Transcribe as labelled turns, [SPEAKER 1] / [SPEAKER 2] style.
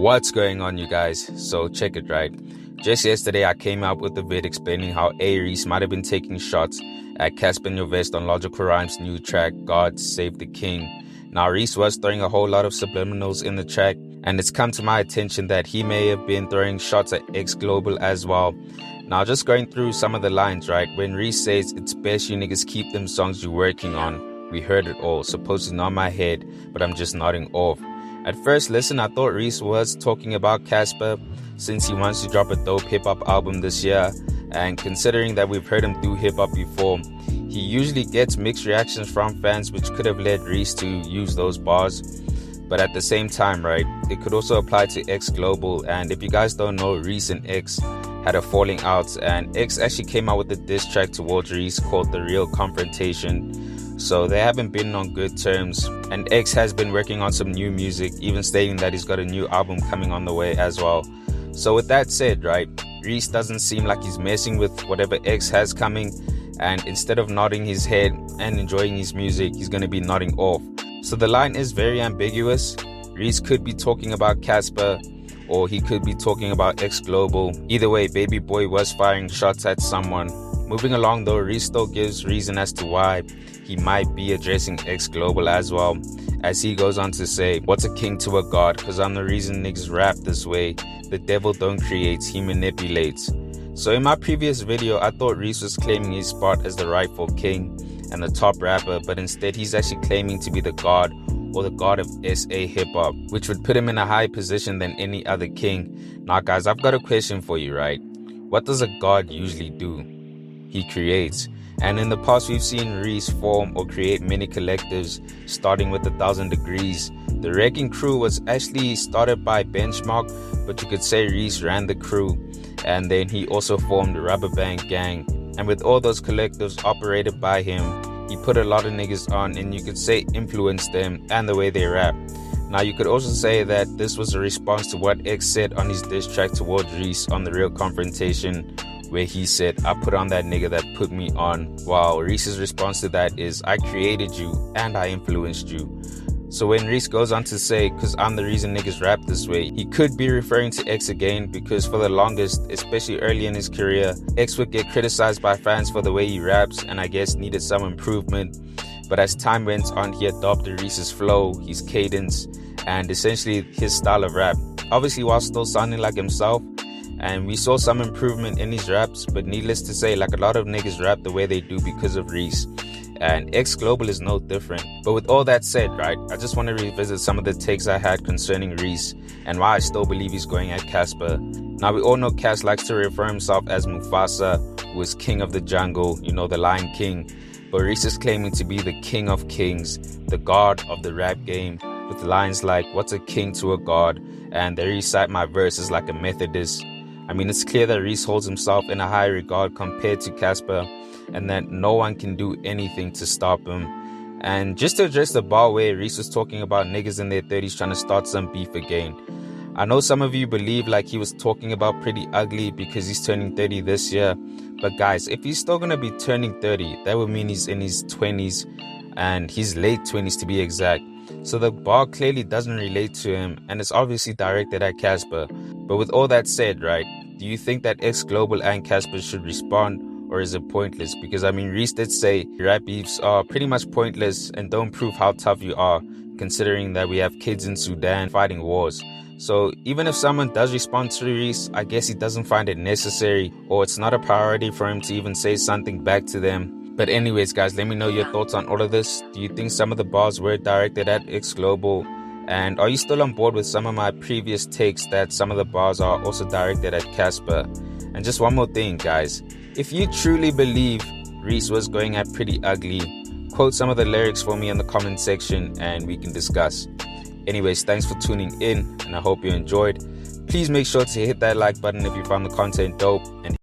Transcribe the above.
[SPEAKER 1] What's going on, you guys? So check it, right? Just yesterday I came out with a vid explaining how A-Reece might have been taking shots at Cassper Nyovest on Logical Rhymes' new track God Save the King. Now Reece was throwing a whole lot of subliminals in the track, and it's come to my attention that he may have been throwing shots at X Global as well. Now just going through some of the lines, right? When Reece says it's best you niggas keep them songs you're working on, we heard it all, supposedly not my head, but I'm just nodding off. At first listen, I thought Reece was talking about Cassper since he wants to drop a dope hip-hop album this year, and considering that we've heard him do hip-hop before, he usually gets mixed reactions from fans, which could have led Reece to use those bars. But at the same time, right, it could also apply to X Global, and if you guys don't know, Reece and X had a falling out, and X actually came out with a diss track towards Reece called The Real Confrontation. So they haven't been on good terms, and X has been working on some new music, even stating that he's got a new album coming on the way as well. So with that said, right, Reece doesn't seem like he's messing with whatever X has coming, and instead of nodding his head and enjoying his music, he's going to be nodding off. So the line is very ambiguous. Reece could be talking about Cassper, or he could be talking about X Global. Either way, baby boy was firing shots at someone. Moving along though, Reece still gives reason as to why he might be addressing X Global as well, as he goes on to say, what's a king to a god, cause I'm the reason niggas rap this way. The devil don't create, he manipulates. So in my previous video, I thought Reece was claiming his spot as the rightful king and the top rapper, but instead he's actually claiming to be the god, or the god of SA hip-hop, which would put him in a higher position than any other king. Now guys, I've got a question for you, right? What does a god usually do? He creates. And in the past, we've seen Reece form or create many collectives, starting with 1,000 Degrees. The Wrecking Crew was actually started by Benchmark, but you could say Reece ran the crew. And then he also formed the Rubber Band Gang. And with all those collectives operated by him, he put a lot of niggas on, and you could say influenced them and the way they rap. Now you could also say that this was a response to what X said on his diss track towards Reece on The Real Confrontation, where he said, I put on that nigga that put me on, while Reece's response to that is, I created you and I influenced you. So when Reece goes on to say, cause I'm the reason niggas rap this way, he could be referring to X again, because for the longest, especially early in his career, X would get criticized by fans for the way he raps, and I guess needed some improvement. But as time went on, he adopted Reece's flow, his cadence, and essentially his style of rap, obviously while still sounding like himself. And we saw some improvement in his raps, but needless to say, like a lot of niggas rap the way they do because of Reece. And X Global is no different. But with all that said, right, I just want to revisit some of the takes I had concerning Reece and why I still believe he's going at Cassper. Now we all know Cass likes to refer himself as Mufasa, who is king of the jungle, you know, the Lion King. But Reece is claiming to be the king of kings, the god of the rap game, with lines like, what's a king to a god? And they recite my verses like a Methodist. I mean, it's clear that Reece holds himself in a high regard compared to Cassper, and that no one can do anything to stop him. And just to address the bar where Reece was talking about niggas in their 30s trying to start some beef again, I know some of you believe like he was talking about Pretty Ugly because he's turning 30 this year, but guys, if he's still gonna be turning 30, that would mean he's in his 20s, and his late 20s to be exact. So the bar clearly doesn't relate to him, and it's obviously directed at Cassper. But with all that said, right, do you think that X Global and Cassper should respond, or is it pointless? Because I mean, Reece did say rap beefs are pretty much pointless and don't prove how tough you are, considering that we have kids in Sudan fighting wars. So even if someone does respond to Reece, I guess he doesn't find it necessary, or it's not a priority for him to even say something back to them. But anyways, guys, let me know your thoughts on all of this. Do you think some of the bars were directed at X Global? And are you still on board with some of my previous takes that some of the bars are also directed at Cassper? And just one more thing, guys. If you truly believe Reece was going at Pretty Ugly, quote some of the lyrics for me in the comment section and we can discuss. Anyways, thanks for tuning in, and I hope you enjoyed. Please make sure to hit that like button if you found the content dope, and